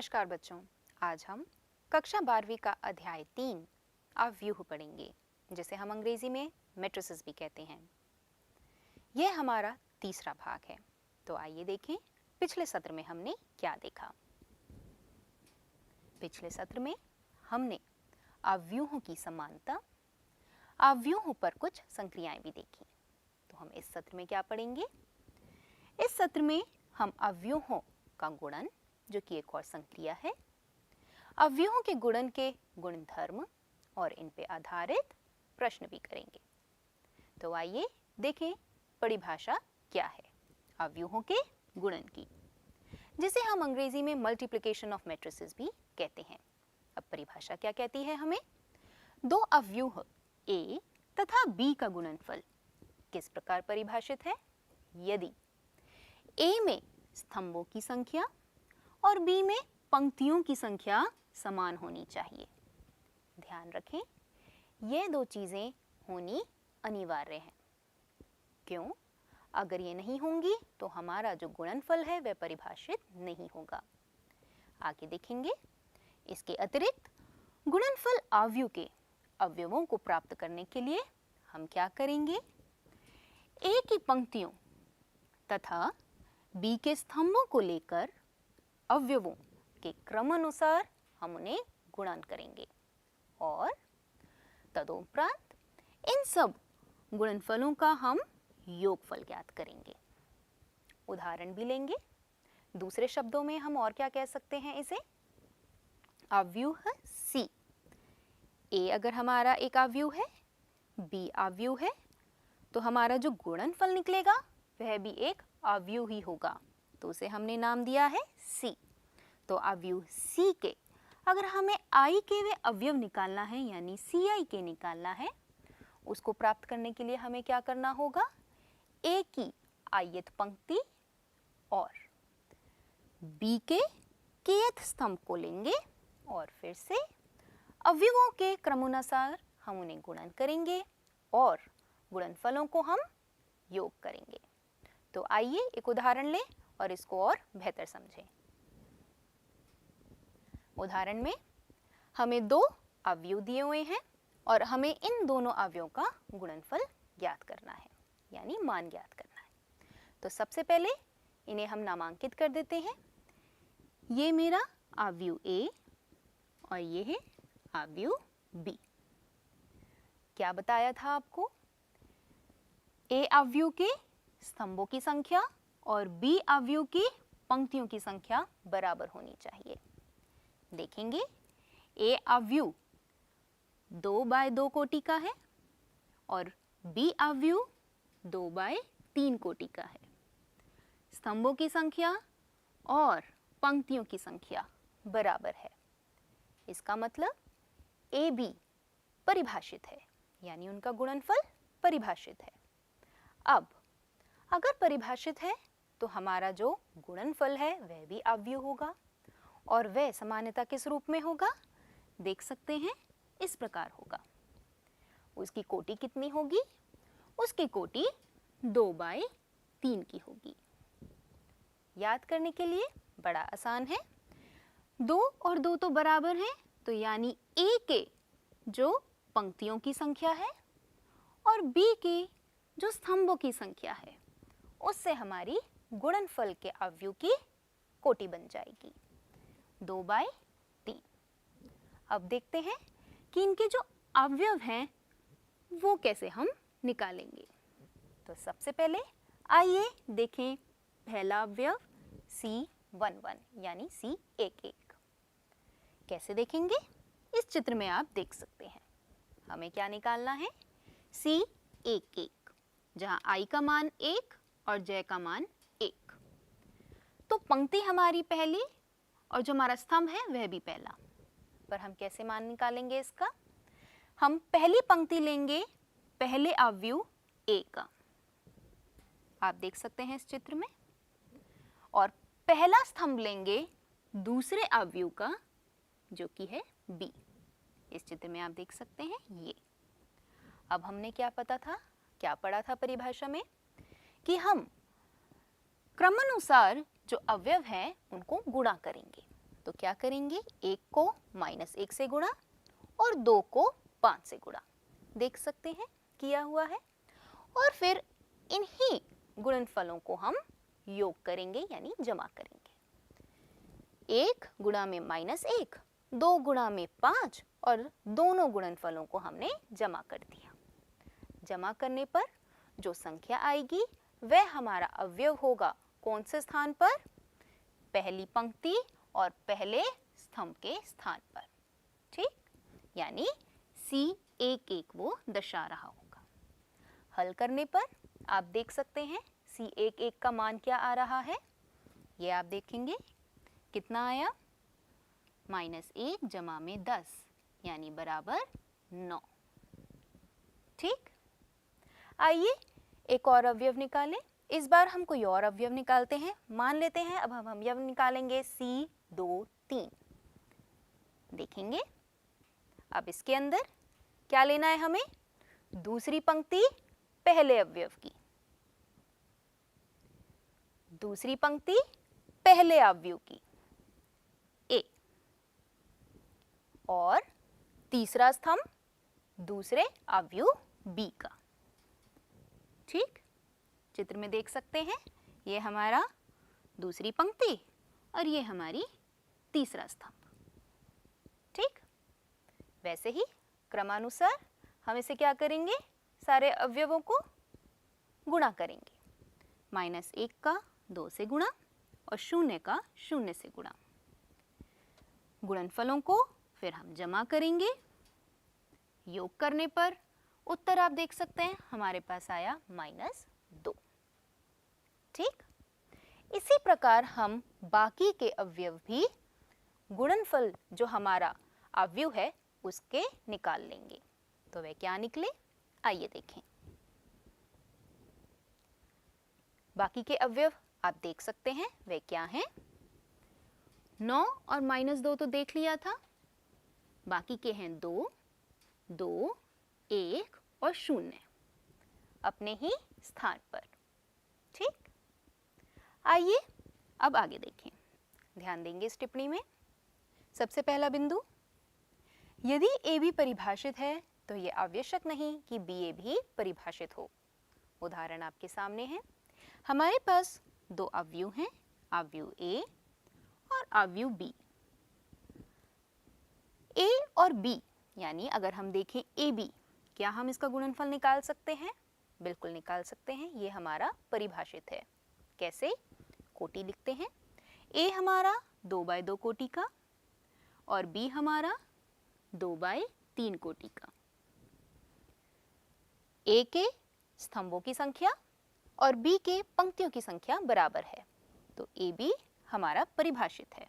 नमस्कार बच्चों, आज हम कक्षा 12वीं का अध्याय 3 अव्यूह पढ़ेंगे, जिसे हम अंग्रेजी में मैट्रिसेस भी कहते हैं। यह हमारा तीसरा भाग है। तो आइए देखें पिछले सत्र में हमने क्या देखा। पिछले सत्र में हमने अव्यूहों की समानता, अव्यूहों पर कुछ संक्रियाएं भी देखी। तो हम इस सत्र में क्या पढ़ेंगे? इस सत्र में हम अव्यूहों का गुणन, जो कि एक और संक्रिया है, अव्यूहों के गुणन के गुणधर्म और इन पे आधारित प्रश्न भी करेंगे। तो आइए देखें परिभाषा क्या है अव्यूहों के गुणन की, जिसे हम अंग्रेजी में मल्टीप्लिकेशन ऑफ मैट्रिसेस भी कहते हैं। अब परिभाषा क्या कहती है हमें? दो अव्यूह A तथा B का गुणनफल किस प्रकार परिभाषित है? यदि A में स्तंभों की संख्या और B में पंक्तियों की संख्या समान होनी चाहिए। ध्यान रखें, ये दो चीजें होनी अनिवार्य है। क्यों? अगर ये नहीं होंगी तो हमारा जो गुणनफल है वह परिभाषित नहीं होगा। आगे देखेंगे। इसके अतिरिक्त गुणनफल अव्यूह के अवयवों को प्राप्त करने के लिए हम क्या करेंगे? A की पंक्तियों तथा B के स्तंभों को लेकर अवयवों के क्रमानुसार हम उन्हें गुणन करेंगे और तदुपरांत इन सब गुणनफलों का हम योगफल ज्ञात करेंगे। उदाहरण भी लेंगे। दूसरे शब्दों में हम और क्या कह सकते हैं इसे? अव्यूह C। A अगर हमारा एक अव्यूह है, B अव्यूह है, तो हमारा जो गुणनफल निकलेगा वह भी एक अव्यूह ही होगा। तो उसे हमने नाम दिया है C। तो अव्यूह C के अगर हमें I के वे अवयव निकालना है, यानी CI के निकालना है, उसको प्राप्त करने के लिए हमें क्या करना होगा? A की ith पंक्ति और B के kth स्तंभ को लेंगे और फिर से अवयवों के क्रमानुसार हम उन्हें गुणन करेंगे और गुणनफलों को हम योग करेंगे। तो आइए एक उदाहरण लें और इसको और बेहतर समझें। उदाहरण में हमें दो अवयव दिए हुए हैं और हमें इन दोनों अवयवों का गुणनफल ज्ञात करना है, यानी मान ज्ञात करना है। तो सबसे पहले इन्हें हम नामांकित कर देते हैं। ये मेरा अवयव A और ये है अवयव B। क्या बताया था आपको? A अवयव के स्तंभों की संख्या और B अवयव की पंक्तियों की संख्या बराबर होनी चाहिए। देखेंगे, A अवयव 2x2 कोटि का है और B अवयव 2x3 कोटि का है। स्तंभों की संख्या और पंक्तियों की संख्या बराबर है। इसका मतलब AB परिभाषित है, यानी उनका गुणनफल परिभाषित है। अब अगर परिभाषित है तो हमारा जो गुणनफल है वह भी अव्यूह होगा और वह समानता किस रूप में होगा? देख सकते हैं, इस प्रकार होगा। उसकी कोटि कितनी होगी? उसकी कोटि 2x3 की होगी। याद करने के लिए बड़ा आसान है। 2 और 2 तो बराबर हैं, तो यानी A के जो पंक्तियों की संख्या है और B के जो स्तंभों की संख्या है, उससे हमारी गुणनफल के अवयव की कोटि बन जाएगी 2x3। अब देखते हैं कि इनके जो अवयव हैं वो कैसे हम निकालेंगे। तो सबसे पहले आइए देखें पहला अवयव C11, यानी C11। कैसे देखेंगे? इस चित्र में आप देख सकते हैं। हमें क्या निकालना है? C11, जहां I का मान 1 और J का मान 1। तो पंक्ति हमारी पहली और जो हमारा स्तंभ है वह भी पहला। पर हम कैसे मान निकालेंगे इसका? हम पहली पंक्ति लेंगे पहले अवयव A का, आप देख सकते हैं इस चित्र में, और पहला स्तंभ लेंगे दूसरे अवयव का, जो कि है B। इस चित्र में आप देख सकते हैं ये। अब हमने क्या पढ़ा था परिभाषा में? कि हम क्रमानुसार जो अवयव हैं उनको गुणा करेंगे। तो क्या करेंगे, 1 को -1 से गुणा और 2 को 5 से गुणा, देख सकते हैं किया हुआ है। और फिर इन्हीं गुणनफलों को हम योग करेंगे यानी जमा करेंगे। 1 गुणा में -1, 2 गुणा में 5 और दोनों गुणनफलों को हमने जमा कर दिया। जमा करने पर जो संख्या आएगी वह हमारा अवयव होगा कौन से स्थान पर, पहली पंक्ति और पहले स्तंभ के स्थान पर, ठीक, यानी C11 वो दर्शा रहा होगा। हल करने पर आप देख सकते हैं C11 का मान क्या आ रहा है, ये आप देखेंगे कितना आया, -1 जमा में 10 यानी बराबर 9। ठीक, आइए एक और अवयव निकालें। इस बार हम कोई और अवयव निकालते हैं। मान लेते हैं अब हम अवयव निकालेंगे C23। देखेंगे अब इसके अंदर क्या लेना है हमें, दूसरी पंक्ति पहले अवयव की, दूसरी पंक्ति पहले अवयव की A और तीसरा स्तंभ दूसरे अवयव B का। ठीक, चित्र में देख सकते हैं ये हमारा दूसरी पंक्ति और ये हमारी तीसरा स्तंभ। ठीक, वैसे ही क्रमानुसार हम इसे क्या करेंगे, सारे अवयवों को गुणा करेंगे। -1 का 2 से गुणा और 0 का 0 से गुणा। गुणनफलों को फिर हम जमा करेंगे। योग करने पर उत्तर आप देख सकते हैं हमारे पास आया -2। ठीक, इसी प्रकार हम बाकी के अवयव भी गुणनफल जो हमारा अवयव है उसके निकाल लेंगे। तो वे क्या निकले, आइए देखें। बाकी के अवयव आप देख सकते हैं वे क्या हैं। 9 और -2 तो देख लिया था, बाकी के हैं 2, 2, 1 और 0 अपने ही स्थान पर। ठीक, आइए अब आगे देखें, ध्यान देंगे इस टिप्पणी में। सबसे पहला बिंदु, यदि ए बी परिभाषित है तो ये आवश्यक नहीं कि बी ए भी परिभाषित हो। उदाहरण आपके सामने है, हमारे पास दो अवयव हैं, अवयव ए और अवयव बी। ए और बी यानी अगर हम देखें ए बी, क्या हम इसका गुणनफल निकाल सकते हैं? बिल्कुल निकाल सकते हैं, ये हमारा परिभाषित है। कैसे? कोटि लिखते हैं, ए हमारा 2/2 कोटि का और बी हमारा 2/3 कोटि का। ए के स्तंभों की संख्या और बी के पंक्तियों की संख्या बराबर है, तो ए बी हमारा परिभाषित है।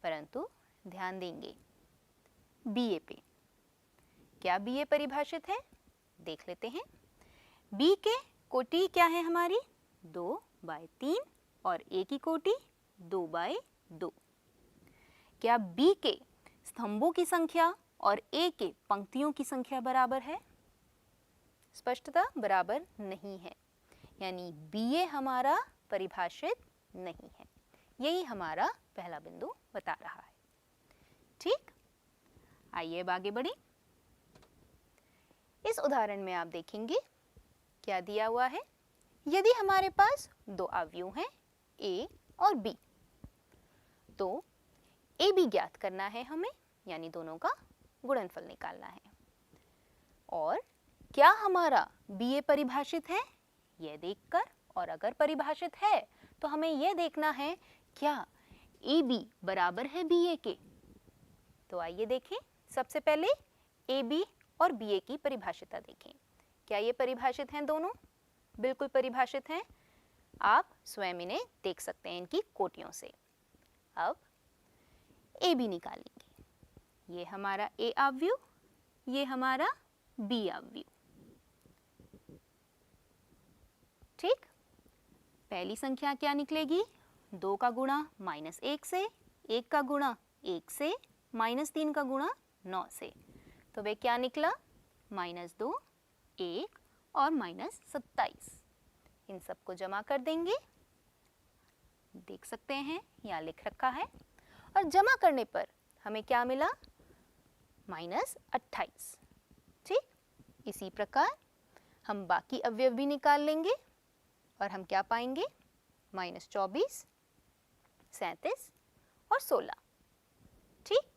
परंतु ध्यान देंगे बी ए पे, क्या बी ए परिभाषित है? देख लेते हैं। बी के कोटि क्या है हमारी? 2/3 और ए की कोटि 2/2। क्या बी के स्तंभों की संख्या और ए के पंक्तियों की संख्या बराबर है? स्पष्टता बराबर नहीं है, यानी बी ए हमारा परिभाषित नहीं है। यही हमारा पहला बिंदु बता रहा है। ठीक, आइए अब आगे बढ़ें। इस उदाहरण में आप देखेंगे क्या दिया हुआ है। यदि हमारे पास दो अवयव हैं ए और बी, तो ए बी ज्ञात करना है हमें, यानी दोनों का गुणनफल निकालना है। और क्या हमारा बी ए परिभाषित है यह देखकर, और अगर परिभाषित है तो हमें यह देखना है क्या ए बी बराबर है बी ए के। तो आइए देखें, सबसे पहले ए बी और बी ए की परिभाषिता देखें। क्या ये परिभाषित हैं दोनों? बिल्कुल परिभाषित हैं, आप स्वयं इन्हें देख सकते हैं इनकी कोटियों से। अब ए बी निकालेंगे, ये हमारा ए अवयव, ये हमारा बी अवयव। ठीक, पहली संख्या क्या निकलेगी? 2 का गुणा -1 से, 1 का गुणा 1 से, -3 का गुणा 9 से, तो वे क्या निकला? -2, 1 और -27। इन सबको जमा कर देंगे, देख सकते हैं यहाँ लिख रखा है। और जमा करने पर हमें क्या मिला? -28। ठीक, इसी प्रकार हम बाकी अवयव भी निकाल लेंगे और हम क्या पाएंगे? -24, 37 और 16। ठीक,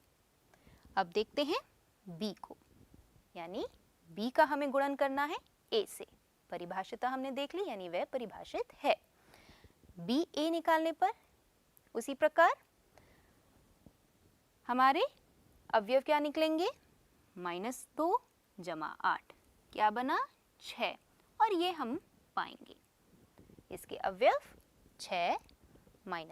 अब देखते हैं b को, यानी b का हमें गुणन करना है a से। परिभाषिता हमने देख ली, यानी वह परिभाषित है। b a निकालने पर उसी प्रकार हमारे अवयव क्या निकलेंगे? -2 + 8 क्या बना? 6। और ये हम पाएंगे इसके अवयव 6 - 1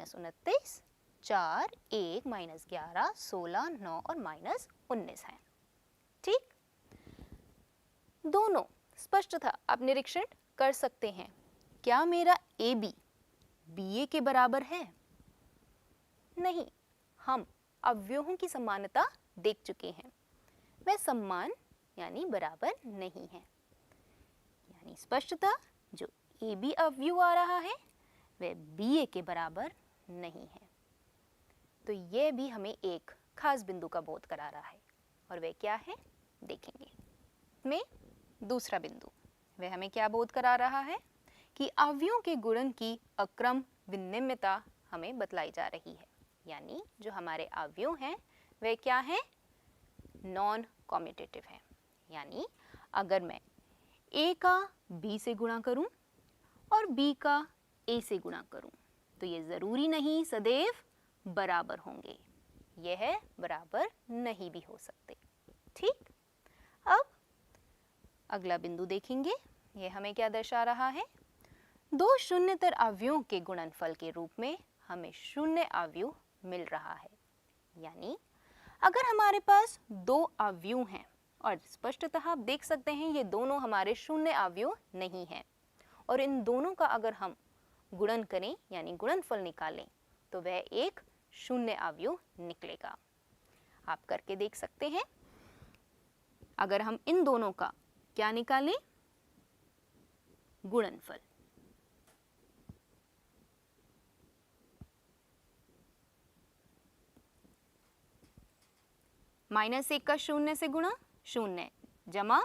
- 29, 4, 1 - 11, 16, 9 और -19 है। ठीक, दोनों स्पष्टतः आप निरीक्षण कर सकते हैं। क्या मेरा AB BA के बराबर है? नहीं, हम अवयवों की समानता देख चुके हैं, वह समान यानी बराबर नहीं है। यानी स्पष्टतः जो AB अवयव आ रहा है वह BA के बराबर नहीं है। तो यह भी हमें एक खास बिंदु का बोध करा रहा है, और वह क्या है देखेंगे। में दूसरा बिंदु वह हमें क्या बोध करा रहा है कि अवयवों के गुणन की अक्रम विनिम्यता हमें बतलाई जा रही है। यानी जो हमारे अवयव हैं वे क्या हैं? नॉन कॉम्यूटेटिव हैं। यानी अगर मैं A का B से गुणा करूं और B का A से गुणा करूं तो ये ज़रूरी नहीं सदैव बराबर होंगे, यह बराबर नहीं भी हो सकते। ठीक, अब अगला बिंदु देखेंगे। यह हमें क्या दर्शा रहा है? दो शून्यतर अवयवों के गुणनफल के रूप में हमें शून्य अवयव मिल रहा है। यानी अगर हमारे पास दो अवयव हैं और स्पष्टतः आप देख सकते हैं ये दोनों हमारे शून्य अवयव नहीं हैं, और इन दोनों का अगर हम गुणन करें यानी गुणनफल निकालें तो वह एक शून्य अवयव निकलेगा। आप करके देख सकते हैं। अगर हम इन दोनों का क्या निकालें? गुणनफल। -1 का शून्य से गुणा शून्य, जमा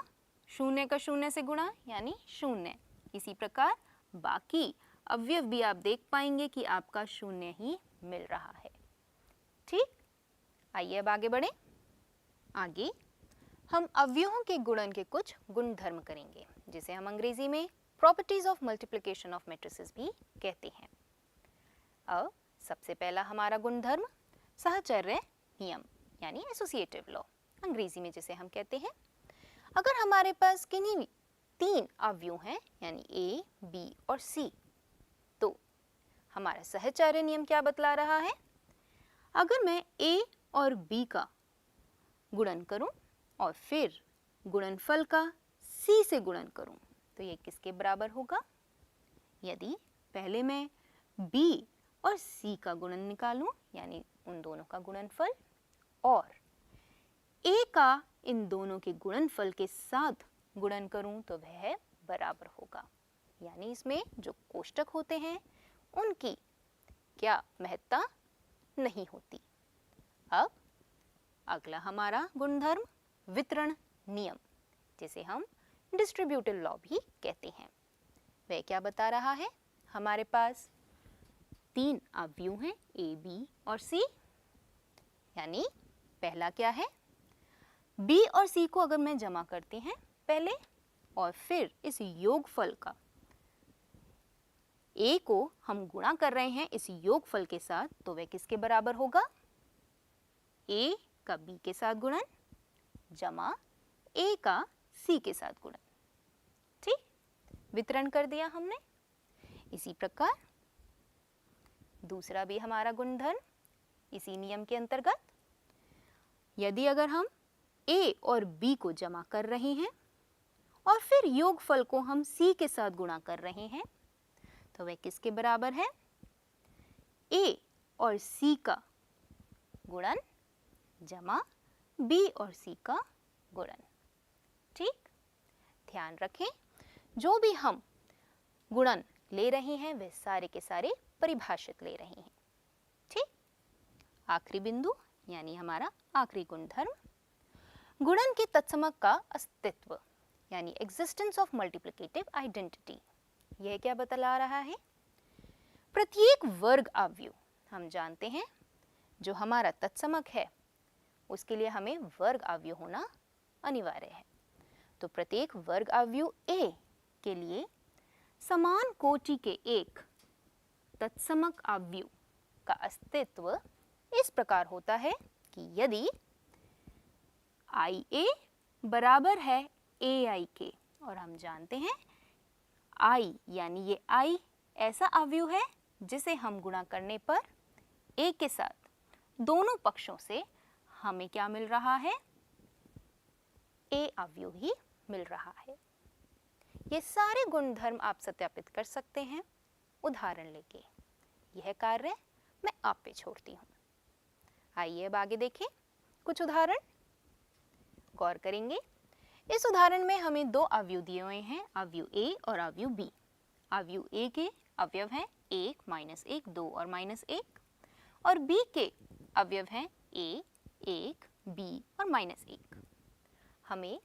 शून्य का शून्य से गुणा यानी शून्य। इसी प्रकार बाकी अवयव भी आप देख पाएंगे कि आपका शून्य ही मिल रहा है। ठीक, आइए अब आगे बढ़ें। आगे हम अवयवों के गुणन के कुछ गुणधर्म करेंगे, जिसे हम अंग्रेजी में properties of multiplication of matrices भी कहते हैं। अब सबसे पहला हमारा गुणधर्म सहचर्य नियम यानी एसोसिएटिव लॉ, अंग्रेजी में जिसे हम कहते हैं। अगर हमारे पास किन्हीं भी तीन अवयव हैं यानी A, B और C, तो हमारा सहचर्य नियम क्या बतला रहा है? अगर मैं A और B का गुणन करूं और फिर गुणनफल का C से गुणन करूं तो ये किसके बराबर होगा? यदि पहले मैं B और C का गुणन निकालूं यानी उन दोनों का गुणनफल और A का इन दोनों के गुणनफल के साथ गुणन करूं तो वह बराबर होगा। यानी इसमें जो कोष्टक होते हैं उनकी क्या महत्ता नहीं होती। अब अगला हमारा गुणधर्म वितरण नियम, जिसे हम डिस्ट्रीब्यूटिव लॉ भी कहते हैं, वह क्या बता रहा है? हमारे पास तीन अवयव हैं A, B और C। यानी पहला क्या है? B और C को अगर मैं जमा करते हैं पहले और फिर इस योगफल का A को हम गुणा कर रहे हैं इस योगफल के साथ तो वह किसके बराबर होगा? A का B के साथ गुणन जमा A का C के साथ गुणन। ठीक, वितरण कर दिया हमने। इसी प्रकार दूसरा भी हमारा गुणधर्म इसी नियम के अंतर्गत, यदि अगर हम A और B को जमा कर रहे हैं और फिर योगफल को हम C के साथ गुणा कर रहे हैं तो वह किसके बराबर है? A और C का गुणन जमा B और C का गुणन। ठीक, ध्यान रखें जो भी हम गुणन ले रहे हैं वे सारे के सारे परिभाषित ले रहे हैं। ठीक, आखिरी बिंदु यानी हमारा आखिरी गुणधर्म। गुणन के तत्समक का अस्तित्व यानी एग्जिस्टेंस ऑफ मल्टीप्लिकेटिव आइडेंटिटी। यह क्या बतला रहा है? प्रत्येक वर्ग अवयव, हम जानते हैं जो हमारा तत्समक है उसके लिए हमें वर्ग अवयव होना अनिवार्य है। तो प्रत्येक वर्ग अवयव A के लिए समान कोटि के एक तत्समक अवयव का अस्तित्व इस प्रकार होता है कि यदि IA बराबर है AI के, और हम जानते हैं I यानी ये I ऐसा अवयव है जिसे हम गुणा करने पर A के साथ दोनों पक्षों से हमें क्या मिल रहा है? A अवयव ही मिल रहा है। ये सारे गुणधर्म आप सत्यापित कर सकते हैं उदाहरण लेके। यह कार्य मैं आप पे छोड़ती हूँ। आइए अब आगे देखें कुछ उदाहरण, गौर करेंगे। इस उदाहरण में हमें दो अवयव दिए हुए हैं, अवयव A और अवयव B। अवयव A के अवयव हैं 1, -1, 2 और -1, और B के अवयव हैं A, 1, B और -1। हमें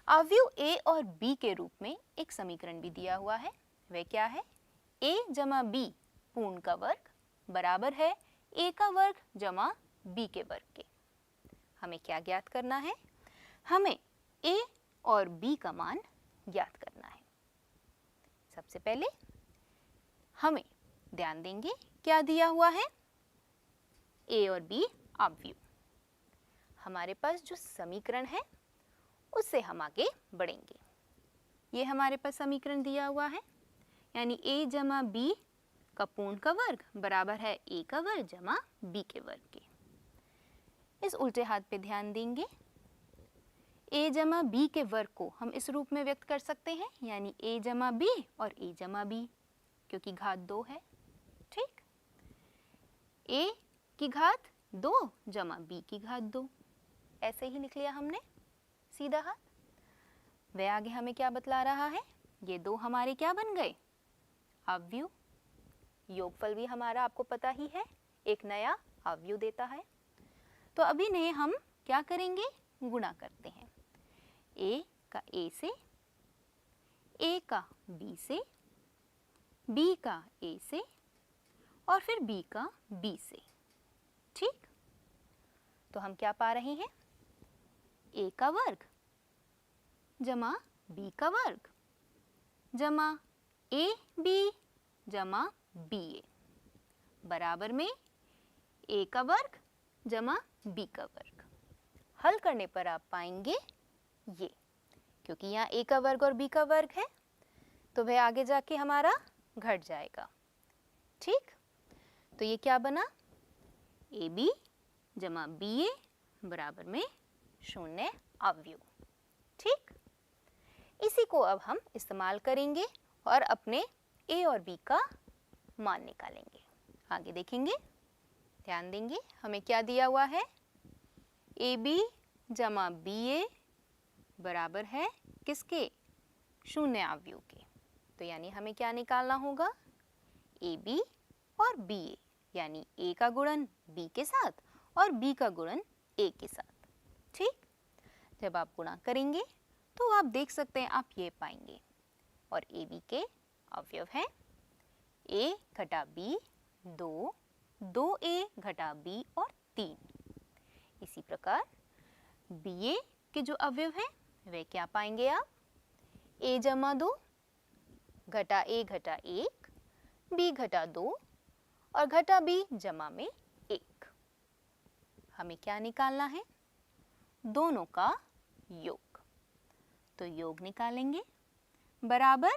अवयव A और B के रूप में एक समीकरण भी दिया हुआ है। वह क्या है? A जमा B पूर्ण का वर्ग बराबर है A का वर्ग जमा B के वर्ग के। हमें क्या ज्ञात करना है? हमें A और B का मान ज्ञात करना है। सबसे पहले हमें ध्यान देंगे क्या दिया हुआ है? A और B अवयव। हमारे पास जो समीकरण है उससे हम आगे बढ़ेंगे। ये हमारे पास समीकरण दिया हुआ है, यानी A जमा B का पूर्ण का वर्ग बराबर है A का वर्ग जमा B के वर्ग के। इस उल्टे हाथ पे ध्यान देंगे। A जमा B के वर्ग को हम इस रूप में व्यक्त कर सकते हैं, यानी A जमा B और A जमा B, क्योंकि घात 2 है। ठीक, A की घात 2 जमा B की घात 2, ऐसे ही लिख लिया हमने सीधा हाथ। वह आगे हमें क्या बतला रहा है? ये दो हमारे क्या बन गए? अवयव। योगफल भी हमारा आपको पता ही है, एक नया अवयव देता है। तो अभी इन्हें हम क्या करेंगे? गुणा करते हैं। A का A से, A का B से, B का A से और फिर B का B से। ठीक, तो हम क्या पा रहे हैं? A का वर्ग जमा B का वर्ग जमा AB जमा BA बराबर में A का वर्ग जमा B का वर्ग। हल करने पर आप पाएंगे ये, क्योंकि यहाँ A का वर्ग और B का वर्ग है तो वह आगे जाके हमारा घट जाएगा। ठीक, तो ये क्या बना? AB जमा BA बराबर में 0 अवयव। ठीक, इसी को अब हम इस्तेमाल करेंगे और अपने A और B का मान निकालेंगे। आगे देखेंगे, ध्यान देंगे हमें क्या दिया हुआ है? AB जमा BA बराबर है किसके? 0 अवयव के। तो यानी हमें क्या निकालना होगा? AB और BA, यानी A का गुणन B के साथ और B का गुणन A के साथ। ठीक, जब आप गुणा करेंगे तो आप देख सकते हैं, आप ये पाएंगे, और AB के अवयव हैं A घटा B 2, 2A घटा B और 3। इसी प्रकार BA के जो अवयव हैं वे क्या पाएंगे आप? A जमा 2 घटा A घटा 1, B घटा 2 और घटा B जमा में 1। हमें क्या निकालना है? दोनों का योग। तो योग निकालेंगे बराबर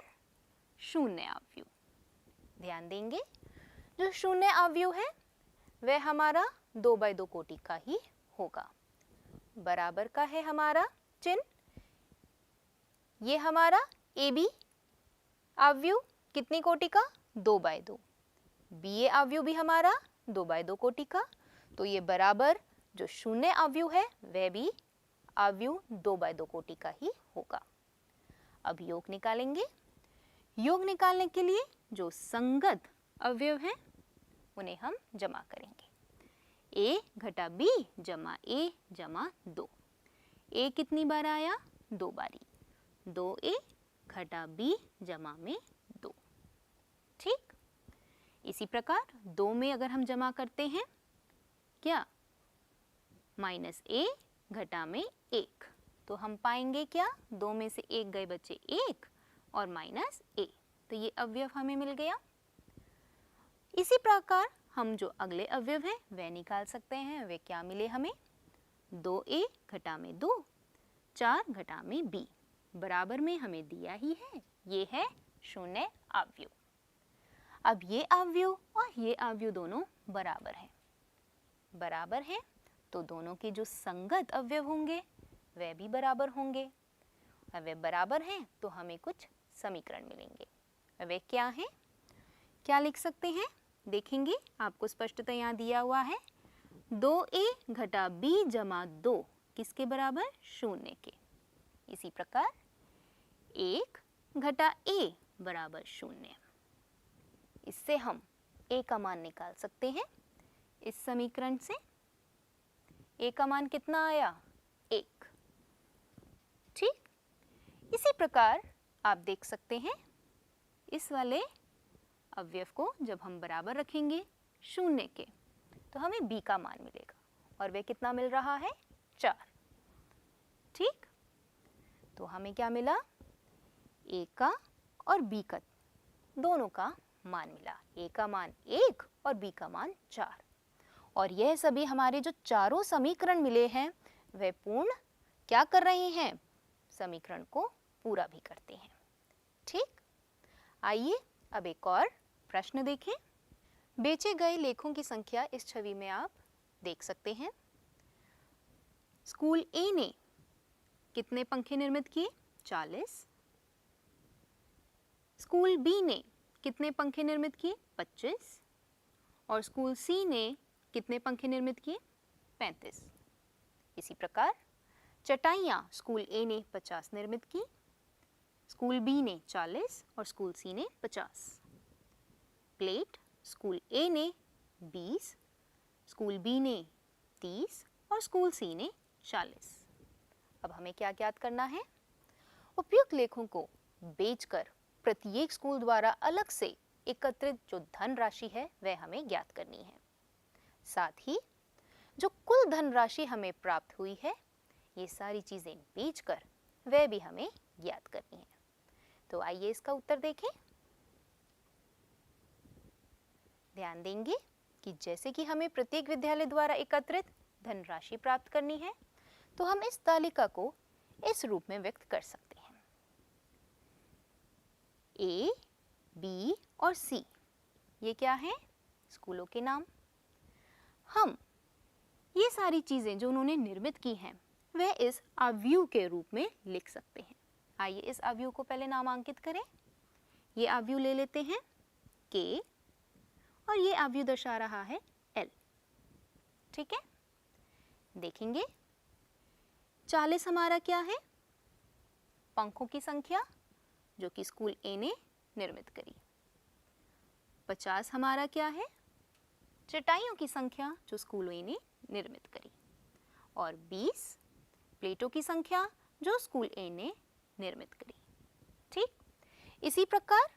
0 अवयव। ध्यान देंगे जो 0 अवयव है वह हमारा 2x2 कोटि का ही होगा। बराबर का है हमारा चिन्ह। ये हमारा AB अवयव कितनी कोटि का? 2x2। BA अवयव भी हमारा 2x2 कोटि का। तो ये बराबर जो 0 अवयव है वह भी अवयव 2x2 कोटि का ही होगा। अब योग निकालेंगे। योग निकालने के लिए जो संगत अवयव हैं उन्हें हम जमा करेंगे। a घटा b जमा a जमा 2। a कितनी बार आया? 2 बारी। 2a घटा b जमा में 2। ठीक, इसी प्रकार 2 में अगर हम जमा करते हैं क्या? माइनस a घटा में 1, तो हम पाएंगे क्या? 2 में से 1 गए बचे 1 और माइनस a, तो ये अवयव हमें मिल गया। इसी प्रकार हम जो अगले अवयव हैं वह निकाल सकते हैं। वे क्या मिले हमें? 2a घटा में 2, 4 घटा में b, बराबर में हमें दिया ही है, ये है शून्य अवयव। अब ये अवयव और ये अवयव दोनों बराबर हैं। बराबर हैं तो दोनों के जो संगत अवयव होंगे वे भी बराबर होंगे। अब वे बराबर हैं तो हमें कुछ समीकरण मिलेंगे। अब वे क्या हैं? क्या लिख सकते हैं? देखेंगे, आपको स्पष्टता यहाँ दिया हुआ है। 2a घटा b जमा 2 किसके बराबर? शून्य के। इसी प्रकार 1 घटा a बराबर शून्य। इससे हम a का मान निकाल सकते हैं। इस समीकरण से a का मान कितना आया? 1। ठीक, इसी प्रकार आप देख सकते हैं इस वाले अवयव को जब हम बराबर रखेंगे शून्य के तो हमें b का मान मिलेगा, और वह कितना मिल रहा है? 4। ठीक, तो हमें क्या मिला? a का और b का दोनों का मान मिला। a का मान 1 और b का मान 4, और यह सभी हमारे जो चारों समीकरण मिले हैं वे पूर्ण क्या कर रहे हैं? समीकरण को पूरा भी करते हैं। ठीक, आइए अब एक और प्रश्न देखें। बेचे गए लेखों की संख्या इस छवि में आप देख सकते हैं। स्कूल ए ने कितने पंखे निर्मित किए? 40। स्कूल बी ने कितने पंखे निर्मित किए? 25। और स्कूल सी ने कितने पंखे निर्मित किए? 35। इसी प्रकार चटाइयाँ स्कूल ए ने 50 निर्मित की, स्कूल बी ने 40 और स्कूल सी ने 50। प्लेट स्कूल ए ने 20, स्कूल बी ने 30 और स्कूल सी ने 40। अब हमें क्या ज्ञात करना है? उपयुक्त लेखों को बेचकर प्रत्येक स्कूल द्वारा अलग से एकत्रित जो धन राशि है वह हमें ज्ञात करनी है। साथ ही जो कुल धन राशि हमें प्राप्त हुई है ये सारी चीजें बेचकर वह भी हमें ज्ञात करनी है। तो आइए इसका उत्तर देखें। ध्यान देंगे कि जैसे कि हमें प्रत्येक विद्यालय द्वारा एकत्रित धन राशि प्राप्त करनी है तो हम इस तालिका को इस रूप में व्यक्त कर सकते हैं। A, B और C ये क्या है? स्कूलों के नाम। हम ये सारी चीजें जो उन्होंने निर्मित की हैं वह इस अवयव के रूप में लिख सकते हैं। आइए इस अवयव को पहले नामांकित करें। ये अवयव ले लेते हैं K और ये अवयव दर्शा रहा है L। ठीक है, देखेंगे 40 हमारा क्या है? पंखों की संख्या जो कि स्कूल ए ने निर्मित करी। 50 हमारा क्या है? चटाइयों की संख्या जो स्कूल ए ने निर्मित करी। और 20 प्लेटों की संख्या जो स्कूल ए ने निर्मित करी। ठीक, इसी प्रकार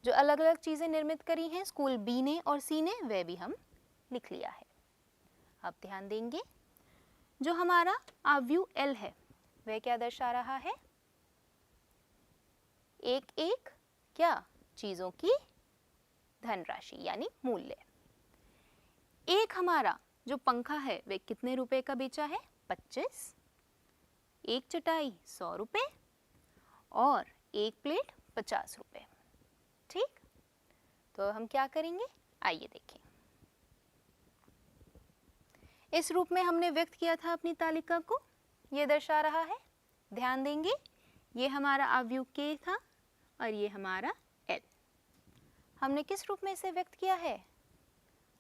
जो अलग अलग चीजें निर्मित करी हैं स्कूल बी ने और सी ने वह भी हम लिख लिया है। अब ध्यान देंगे जो हमारा अवयव L है वह क्या दर्शा रहा है? एक एक क्या? चीजों की धनराशि यानी मूल्य। एक हमारा जो पंखा है वह कितने रुपए का बेचा है? 25। एक चटाई 100 रुपए और एक प्लेट 50 रुपए। ठीक, तो हम क्या करेंगे? आइए देखें। इस रूप में हमने व्यक्त किया था अपनी तालिका को, ये दर्शा रहा है। ध्यान देंगे ये हमारा अवयव K था और ये हमारा L। हमने किस रूप में इसे व्यक्त किया है?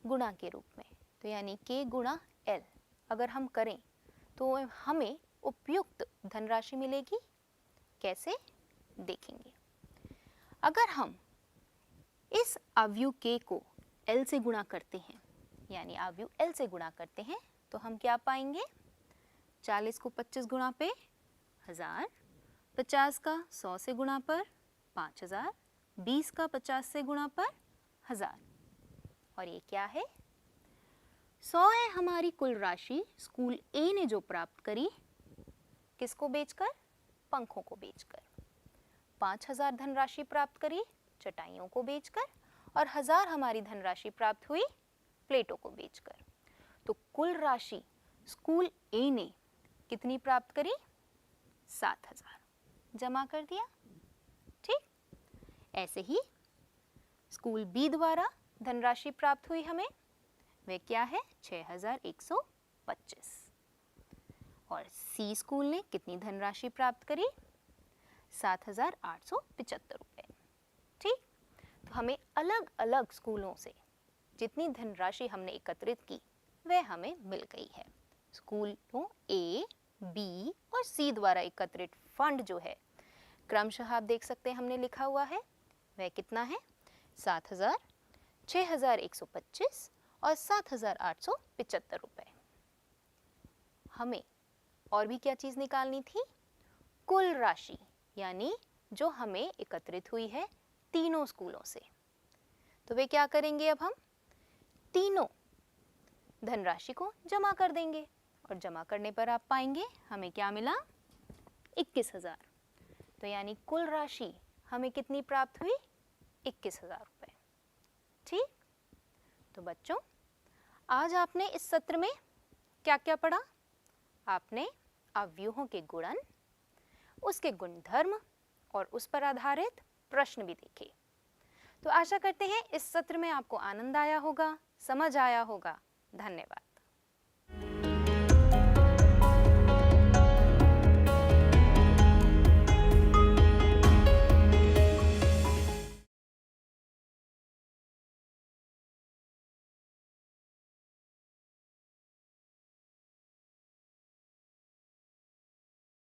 गुणा के रूप में। तो यानी K गुणा L अगर हम करें तो हमें उपयुक्त धनराशि मिलेगी। कैसे? देखेंगे। अगर हम इस अवयव K को L से गुणा करते हैं यानी आव्यूह L से गुणा करते हैं तो हम क्या पाएंगे? 40 को 25 गुणा पे 1000, 50 का 100 से गुणा पर 5000, 20 का 50 से गुणा पर 1000। और ये क्या है? 100 है हमारी कुल राशि स्कूल A ने जो प्राप्त करी, किसको बेचकर? पंखों को बेचकर। 5000 धनराशि प्राप्त करी चटाइयों को बेचकर, और 1000 हमारी धनराशि प्राप्त हुई प्लेटों को बेचकर। तो कुल राशि स्कूल A ने कितनी प्राप्त करी? 7000। जमा कर दिया। ठीक। ऐसे ही स्कूल B द्वारा धनराशि प्राप्त हुई हमें, वह क्या है? 6125। और C स्कूल ने कितनी धनराशि प्राप्त करी? 7875 रुपए। ठीक। तो हमें अलग अलग स्कूलों से जितनी धनराशि हमने एकत्रित की वह हमें मिल गई है। स्कूलों A, B और C द्वारा एकत्रित फंड जो है क्रमशः आप देख सकते हैं हमने लिखा हुआ है, वह कितना है? 7000, 6125 और 7875 रुपए। हमें और भी क्या चीज निकालनी थी? कुल राशि, यानी जो हमें एकत्रित हुई है तीनों स्कूलों से। तो वे क्या करेंगे? अब हम तीनों धनराशि को जमा कर देंगे, और जमा करने पर आप पाएंगे हमें क्या मिला? 21000। तो यानी कुल राशि हमें कितनी प्राप्त हुई? 21000 रुपए। ठीक। तो बच्चों, आज आपने इस सत्र में क्या क्या पढ़ा? आपने अवयवों के गुणन, उसके गुणधर्म और उस पर आधारित प्रश्न भी देखे। तो आशा करते हैं इस सत्र में आपको आनंद आया होगा, समझ आया होगा। धन्यवाद।